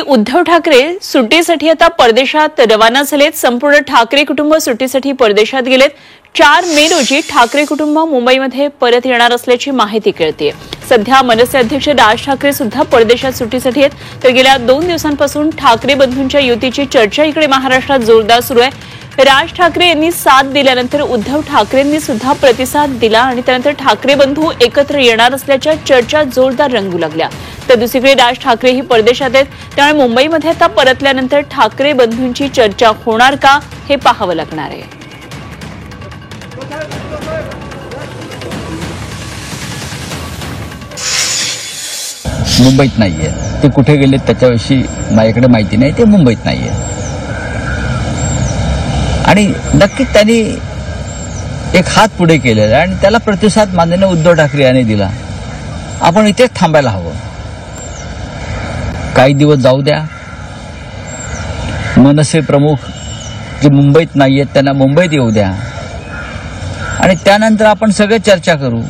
उद्धव ठाकरे सुट्टीसाठी आता परदेशात रवाना झालेत। संपूर्ण ठाकरे कुटुंब सुट्टीसाठी परदेशात गेलेत। 4 मे रोजी ठाकरे कुटुंब मुंबईमध्ये परत येणार असल्याची माहिती कळतेय। सध्या मनसे अध्यक्ष राज ठाकरे सुद्धा परदेशात सुट्टीसाठी आहेत। तर गेल्या 2 दिवसांपासून ठाकरे बंधूंच्या युतीची चर्चा इकडे महाराष्ट्रात जोरदार सुरू आहे। राज ठाकरे यांनी साथ दिल्यानंतर उद्धव ठाकरेंनी सुद्धा प्रतिसाद दिला आणि त्यानंतर ठाकरे बंधू एकत्र येणार असल्याच्या चर्चा जोरदार रंगू लागल्या। तर दुसरीकडे राज ठाकरे ही परदेशात आहेत, त्यामुळे मुंबईमध्ये आता परतल्यानंतर ठाकरे बंधूंची चर्चा होणार का हे पाहावं लागणार आहे। मुंबईत नाहीये ते, कुठे गेले त्याच्याविषयी माझ्याकडे माहिती नाही। ते मुंबईत नाहीये आणि नक्कीच त्यांनी एक हात पुढे केलेला आणि त्याला प्रतिसाद माननीय उद्धव ठाकरे यांनी दिला। आपण इथेच थांबायला हवं, काही दिवस जाऊ द्या। मनसे प्रमुख जे मुंबईत नाहीयेत त्यांना मुंबईत येऊ द्या आणि त्यानंतर आपण सगळे चर्चा करू।